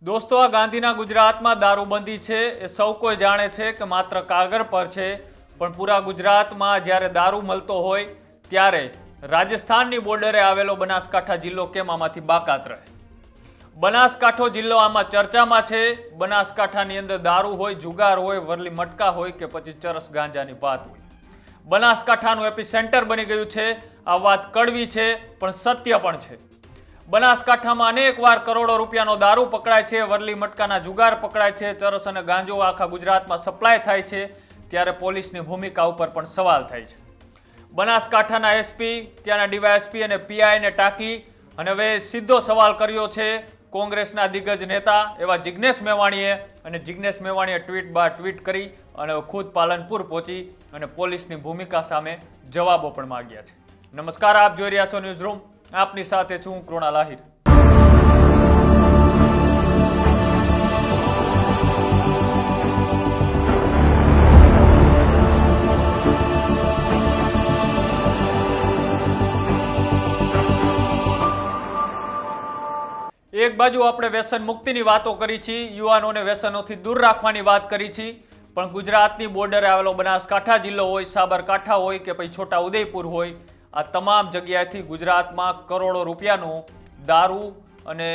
दोस्तों आ गांधीना गुजरातमां दारूबंधी छे ए सौ कोई जाणे छे के मात्र कागळ पर छे, पण पूरा गुजरातमां ज्यारे दारू मळतो होय त्यारे રાજસ્થાનની બોર્ડરે આવેલો બનાસકાંઠા જિલ્લો કેમ આમાંથી બાકાત રહે? બનાસકાંઠો જિલ્લો આમાં ચર્ચામાં છે। બનાસકાંઠાની અંદર દારૂ હોય, જુગાર હોય, વરલી મટકા હોય કે પછી ચરસ ગાંજાની વાત હોય, બનાસકાંઠાનું એપિસેન્ટર બની ગયું છે। આ વાત કડવી છે પણ સત્ય પણ છે। બનાસકાંઠામાં અનેક વાર કરોડો રૂપિયાનો દારૂ પકડાય છે, વરલી મટકાના જુગાર પકડાય છે, ચરસ અને ગાંજો આખા ગુજરાતમાં સપ્લાય થાય છે, ત્યારે પોલીસની ભૂમિકા ઉપર પણ સવાલ થાય છે। બનાસકાંઠાના એસપી, ત્યાંના ડીવાયએસપી અને પીઆઈને ટાંકી અને હવે સીધો સવાલ કર્યો છે કોંગ્રેસના દિગ્ગજ નેતા એવા જિગ્નેશ મેવાણીએ, અને જિગ્નેશ મેવાણીએ ટ્વીટ બાદ ટ્વીટ કરી અને ખુદ પાલનપુર પહોંચી અને પોલીસની ભૂમિકા સામે જવાબો પણ માંગ્યા છે। નમસ્કાર, આપ જોઈ રહ્યા છો ન્યૂઝ રૂમ, આપની સાથે છું કૃણાલ આહિર। એક બાજુ આપણે વ્યસન મુક્તિની વાતો કરી છે, યુવાનોને વ્યસનોથી દૂર રાખવાની વાત કરી છે, પણ ગુજરાતની બોર્ડરે આવેલો બનાસકાંઠા જિલ્લો હોય, સાબરકાંઠા હોય કે પછી છોટા ઉદેપુર હોય, આ તમામ જગ્યાએથી ગુજરાતમાં કરોડો રૂપિયાનો દારૂ અને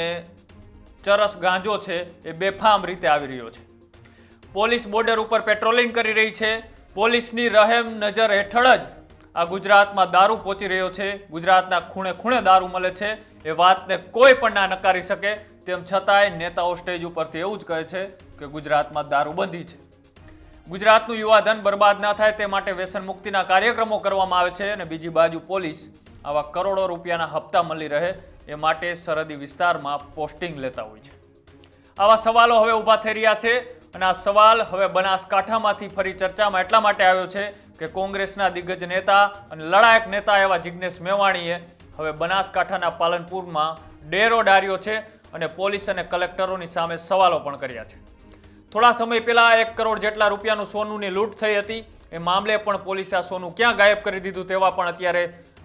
ચરસ ગાંજો છે એ બેફામ રીતે આવી રહ્યો છે। પોલીસ બોર્ડર ઉપર પેટ્રોલિંગ કરી રહી છે। પોલીસની રહેમ નજર હેઠળ જ આ ગુજરાતમાં દારૂ પહોંચી રહ્યો છે। ગુજરાતના ખૂણે ખૂણે દારૂ મળે છે, એ વાતને કોઈ પણ ના નકારી શકે। તેમ છતાંય નેતાઓ સ્ટેજ ઉપરથી એવું જ કહે છે કે ગુજરાતમાં દારૂબંધી છે। ગુજરાતનું યુવાધન બરબાદ ના થાય તે માટે વ્યસન મુક્તિના કાર્યક્રમો કરવામાં આવે છે, અને બીજી બાજુ પોલીસ આવા કરોડો રૂપિયાના હપ્તા મળી રહે એ માટે સરહદી વિસ્તારમાં પોસ્ટિંગ લેતા હોય છે। આવા સવાલો હવે ઊભા થઈ રહ્યા છે, અને આ સવાલ હવે બનાસકાંઠામાંથી ફરી ચર્ચામાં એટલા માટે આવ્યો છે કે કોંગ્રેસના દિગ્ગજ નેતા અને લડાયક નેતા એવા જિગ્નેશ મેવાણીએ હવે બનાસકાંઠાના પાલનપુરમાં ડેરો ડાર્યો છે અને પોલીસ અને કલેક્ટરોની સામે સવાલો પણ કર્યા છે। થોડા સમય પહેલા 1 કરોડ જેટલા રૂપિયાનું સોનુની લૂંટ થઈ હતી, એ મામલે પણ પોલીસે આ સોનું ક્યાં ગાયબ કરી દીધું તેવા પણ અત્યારે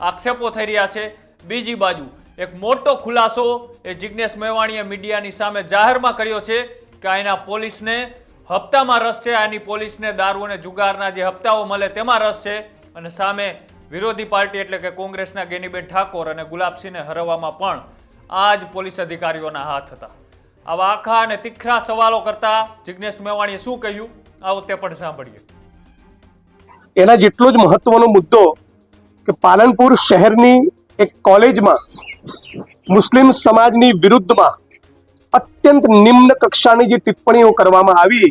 આક્ષેપો થઈ રહ્યા છે। બીજી બાજુ એક મોટો ખુલાસો એ જિગ્નેશ મેવાણીએ મીડિયાની સામે જાહેરમાં કર્યો છે કે આના પોલીસને હપ્તામાં રસ છે, આની પોલીસને દારૂ અને જુગારના જે હપ્તાઓ મળે તેમાં રસ છે, અને સામે વિરોધી પાર્ટી એટલે કે કોંગ્રેસના ગેનીબેન ઠાકોર અને ગુલાબસિંહને હરાવવામાં પણ આ જ પોલીસ અધિકારીઓના હાથ હતા। આવા આખા અને તીખરા સવાલો કરતા જિગ્નેશ મેવાણીએ શું કહ્યું, આવો તે પણ સાંભળીએ। એના જેટલો જ મહત્વનો મુદ્દો કે પાલનપુર શહેરની એક કોલેજમાં મુસ્લિમ સમાજની વિરુદ્ધમાં અત્યંત નિમ્ન કક્ષાની જે ટિપ્પણીઓ કરવામાં આવી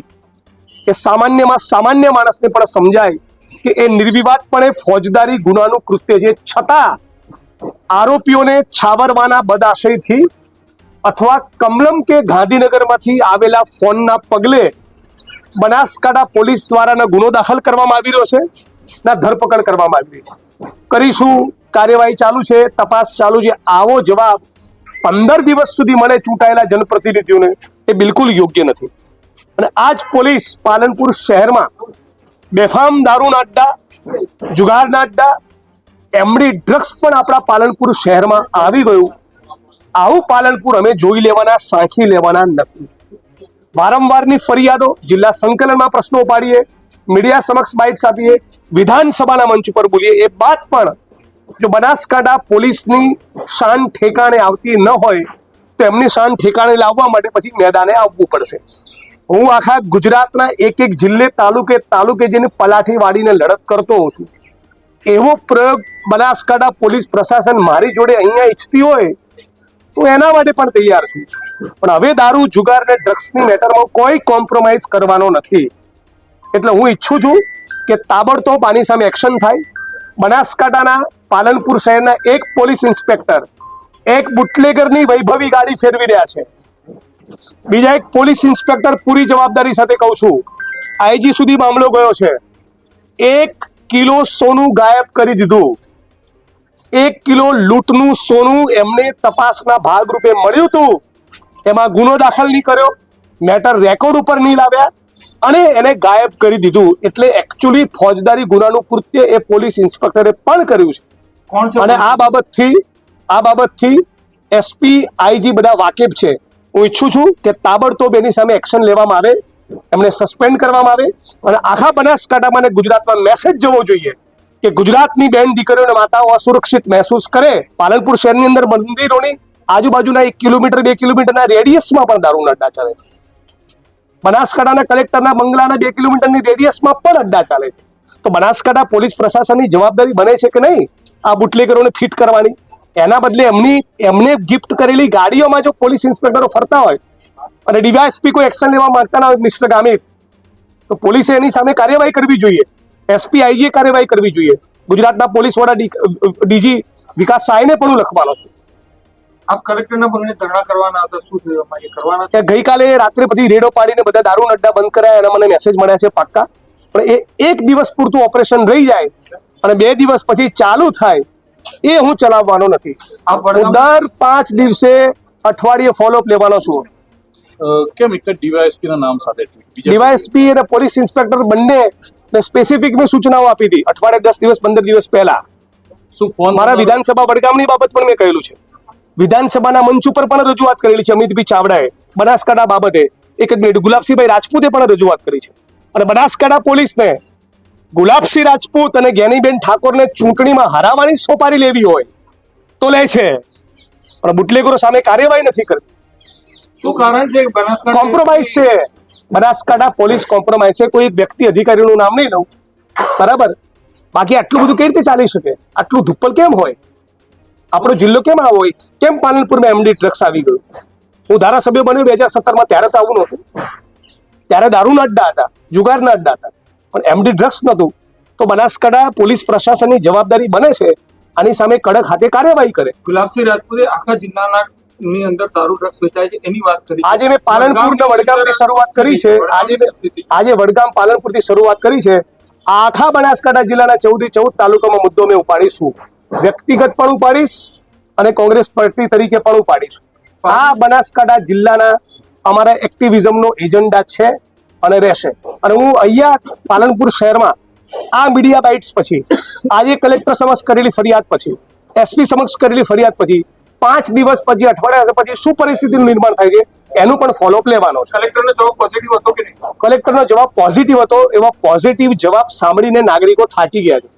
કે સામાન્યમાં સામાન્ય માણસને પણ સમજાય કે એ નિર્વિવાદપણે ફોજદારી ગુનાનું કૃત્ય છે, છતાં આરોપીઓને છાવરવાના બદઆશયથી અથવા કમલમ કે ગાંધીનગરમાંથી આવેલા ફોનના પગલે બનાસકાંઠા પોલીસ દ્વારા ગુનો દાખલ કરવામાં આવી રહ્યો છે, ના ધરપકડ કરવામાં આવી રહી છે। કરીશું, કાર્યવાહી ચાલુ છે, તપાસ ચાલુ છે, આવો જવાબ 15 દિવસ સુધી મળે ચૂંટાયેલા જનપ્રતિનિધિઓને એ બિલકુલ યોગ્ય નથી। અને આ જ પોલીસ પાલનપુર શહેરમાં બેફામ દારૂના અડ્ડા, જુગારના અડ્ડા, એમડી ડ્રગ્સ પણ આપણા પાલનપુર શહેરમાં આવી ગયું। આવું પાલનપુર અમે જોઈ લેવાના, સાંખી લેવાના નથી। વારંવારની ફરિયાદો, જિલ્લા સંકલનમાં પ્રશ્નો પાડીએ, મીડિયા સમક્ષ બાઇટ્સ આપીએ, વિધાનસભાના મંચ પર બોલીએ, એ બાદ પણ જો બનાસકાંઠા પોલીસની શાન ઠેકાણે આવતી ન હોય તો એમની શાન ઠેકાણે લાવવા માટે પછી મેદાને આવવું પડશે। હું આખા ગુજરાતના એક એક જિલ્લે તાલુકે જેને પલાઠી વાળીને લડત કરતો હોઉં છું। એવો પ્રયોગ બનાસકાંઠા પોલીસ પ્રશાસન મારી જોડે અહીંયા ઈચ્છતી હોય તો એના માટે પણ તૈયાર છું, પણ હવે દારૂ, જુગાર અને ડ્રગ્સની મેટરમાં કોઈ કોમ્પ્રોમાઇઝ કરવાનો નથી। એટલે હું ઈચ્છું છું કે તાબડતોબ આની સામે એક્શન થાય। બનાસકાંઠાના પાલનપુર શહેરના એક પોલીસ ઇન્સ્પેક્ટર એક બુટલેગરની વૈભવી ગાડી ફેરવી રહ્યા છે, બીજા એક પોલીસ ઇન્સ્પેક્ટર પૂરી જવાબદારી સાથે કહું છું આઈજી સુધી મામલો ગયો છે, 1 કિલો સોનું ગાયબ કરી દીધું। 1 કિલો લૂંટનું સોનું એમને તપાસના ભાગરૂપે મળ્યું હતું, એમાં ગુનો દાખલ નહીં કર્યો, મેટર રેકોર્ડ ઉપર નહીં લાવ્યા અને એને ગાયબ કરી દીધું। એટલે એકચ્યુઅલી ફોજદારી ગુનાનું કૃત્ય એ પોલીસ ઇન્સ્પેક્ટરે પણ કર્યું છે, અને આ બાબતથી એસપી, આઈજી બધા વાકેફ છે। હું ઈચ્છું છું કે તાબડતોબ એની સામે એક્શન લેવામાં આવે, એમને સસ્પેન્ડ કરવામાં આવે અને આખા બનાસકાંઠામાં અને ગુજરાતમાં મેસેજ જવો જોઈએ કે ગુજરાતની બેન દીકરીઓ અને માતાઓ અસુરક્ષિત મહેસૂસ કરે. પાલનપુર શહેરની અંદર મંદિરોની આજુબાજુના 1 કિલોમીટર 2 કિલોમીટરના રેડિયસમાં પણ દારૂના અડ્ડા ચાલે છે. બનાસકાંઠાના કલેક્ટરના બંગલાના 2 કિલોમીટરની રેડિયસમાં પણ અડ્ડા ચાલે છે. તો બનાસકાંઠા પોલીસ પ્રશાસનની જવાબદારી બને છે કે નહીં આ બુટલેગરોને ફિટ કરવાની? એના બદલે એમને ગિફ્ટ કરેલી ગાડીઓમાં જો પોલીસ ઇન્સ્પેક્ટરો ફરતા હોય અને ડીવાયએસપી કોઈ એક્શન લેવા માંગતા ના હોય મિસ્ટર ગામિત, તો પોલીસે એની સામે કાર્યવાહી કરવી જોઈએ. એસપી આઈજીએ કાર્યવાહી કરવી જોઈએ. ગુજરાતના પોલીસ વડા ડીજી વિકાસ સહાયને પણ હું લખવાનો છું. આપ કલેક્ટરના બંગલે ધરણા કરવાના હતા, શું થયું? અમારે કરવાના કે ગઈકાલે રાત્રે પછી રેડો પાડીને બધા દારૂ અડ્ડા બંધ કરાયા એના મને મેસેજ મળ્યા છે પાક્કા. પણ એ 1 દિવસ પૂરતું ઓપરેશન રહી જાય અને 2 દિવસ પછી ચાલુ થાય એ હું ચલાવવાનો નથી. હું દર 5 દિવસે અઠવાડિયે ફોલોઅપ લેવાનો છું. કેમ એક જ ડીવાયએસપી ના નામ સાથે? ડીવાયએસપી અને પોલીસ ઇન્સ્પેક્ટર બંને સ્પેસિફિક મેં સૂચનાઓ આપી હતી અઠવાડિયે 10 દિવસ 15 દિવસ પહેલા. શું ફોન મારા વિધાનસભા વડગામની બાબત પણ મેં કહેલું છે. વિધાનસભાના મંચ ઉપર પણ રજૂઆત કરેલી છે અમિતભાઈ ચાવડાએ બનાસકાંઠા બાબતે. એક જ મિનિટ, ગુલાબસિંહભાઈ રાજપૂતે પણ રજૂઆત કરી છે. અને બનાસકાંઠા પોલીસને ગુલાબસિંહ રાજપૂત અને જ્ઞાનીબેન ઠાકોરને ચૂંટણીમાં હરાવવાની સોપારી લેવી હોય તો લે છે, પણ બુટલેગરો સામે કાર્યવાહી નથી કરતી. શું કારણ છે? બનાસકાંઠા કોમ્પ્રોમાઇઝ છે. બનાસકાંઠા પોલીસ કોમ્પ્રોમાઇઝ છે. કોઈ એક વ્યક્તિ અધિકારીનું નામ નહીં લઉં, બરાબર? બાકી આટલું બધું કઈ રીતે ચાલી શકે? આટલું ધુપ્પલ કેમ હોય? આપણો જિલ્લો કેમ આવો હોય? કેમ પાલનપુરમાં એમડી ડ્રગ્સ આવી ગયું? હું ધારાસભ્ય બન્યો 2017માં, ત્યારે તો આવું નહોતું. ત્યારે દારૂના અડ્ડા હતા, જુગારના અડ્ડા હતા, પણ એમડી ડ્રગ્સ નહોતું. તો બનાસકાંઠા પોલીસ પ્રશાસનની જવાબદારી બને છે આની સામે કડક હાથે કાર્યવાહી કરે. ગુલાબસિંહ રાજપૂતે આખા જિલ્લાના ની અંદર દારૂ ડ્રગ્સ વેચાય છે એની વાત કરી. આજે મેં પાલનપુર ને વડગામથી શરૂઆત કરી છે. આજે વડગામ પાલનપુરથી શરૂઆત કરી છે. આખા બનાસકાંઠા જિલ્લાના 14 તાલુકામાં મુદ્દો મેં ઉપાડીશું. વ્યક્તિગત પણ ઉપાડીશ અને કોંગ્રેસ પાર્ટી તરીકે પણ ઉપાડીશું. આ બનાસકાંઠા જિલ્લાના અમારા એક્ટિવિઝમનો એજન્ડા છે અને રહેશે. અને હું અહીંયા પાલનપુર શહેરમાં આ મીડિયા બાઇટ્સ પછી, આજે કલેક્ટર સમક્ષ કરેલી ફરિયાદ પછી, એસપી સમક્ષ કરેલી ફરિયાદ પછી 5 દિવસ પછી, અઠવાડિયા પછી શું પરિસ્થિતિનું નિર્માણ થાય છે એનું પણ ફોલોઅપ લેવાનો છે. કલેક્ટરનો જવાબ પોઝિટિવ હતો કે નહીં? કલેક્ટરનો જવાબ પોઝિટિવ હતો. એવા પોઝિટિવ જવાબ સાંભળીને નાગરિકો થાકી ગયા છે.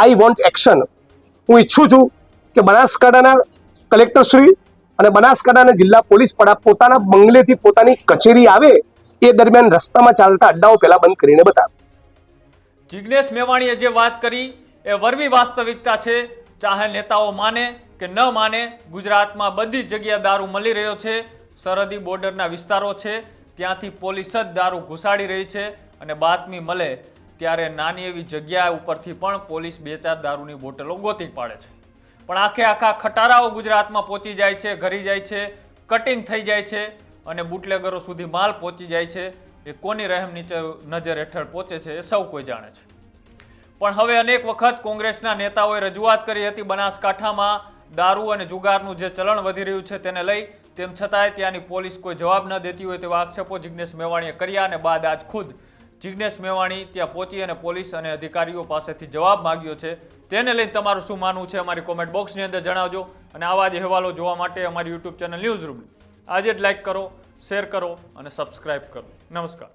I want action. હું ઈચ્છું છું કે બનાસકાંઠાના કલેક્ટરશ્રી અને બનાસકાંઠાના જિલ્લા પોલીસ વડા પોતાના બંગલેથી પોતાની કચેરી આવે એ દરમિયાન રસ્તામાં ચાલતા અડ્ડાઓ પહેલા બંધ કરીને બતાવે. જિગ્નેશ મેવાણીએ જે વાત કરી એ વરવી વાસ્તવિકતા છે. ચાહે નેતાઓ માને કે ન માને, ગુજરાતમાં બધી જગ્યાએ દારૂ મળી રહ્યો છે. સરહદી બોર્ડરના વિસ્તારો છે ત્યાંથી પોલીસ જ દારૂ ઘુસાડી રહી છે અને બાતમી મળે ત્યારે નાની એવી જગ્યા ઉપરથી પણ પોલીસ 2-4 દારૂની બોટલો ગોતી પાડે છે. પણ આખા ખટારાઓ ગુજરાતમાં પહોંચી જાય છે, ઘરી જાય છે, કટિંગ થઈ જાય છે અને બુટલેગરો સુધી માલ પહોંચી જાય છે. એ કોની રહેમ નીચે નજર હેઠળ પહોંચે છે એ સૌ કોઈ જાણે છે. પણ હવે અનેક વખત કોંગ્રેસના નેતાઓએ રજૂઆત કરી હતી બનાસકાંઠામાં દારૂ અને જુગારનું જે ચલણ વધી રહ્યું છે તેને લઈ, તેમ છતાંય ત્યાંની પોલીસ કોઈ જવાબ ન દેતી હોય તેવા આક્ષેપો જિગ્નેશ મેવાણીએ કર્યા અને બાદ આજ ખુદ જિગ્નેશ મેવાણી ત્યાં પહોંચી અને પોલીસ અને અધિકારીઓ પાસેથી જવાબ માંગ્યો છે. તેને લઈને તમારું શું માનવું છે અમારી કોમેન્ટ બોક્સની અંદર જણાવજો. અને આવા જ અહેવાલો જોવા માટે અમારી યુટ્યુબ ચેનલ ન્યૂઝ રૂમ આજે જ લાઇક કરો, શેર કરો અને સબસ્ક્રાઇબ કરો. નમસ્કાર.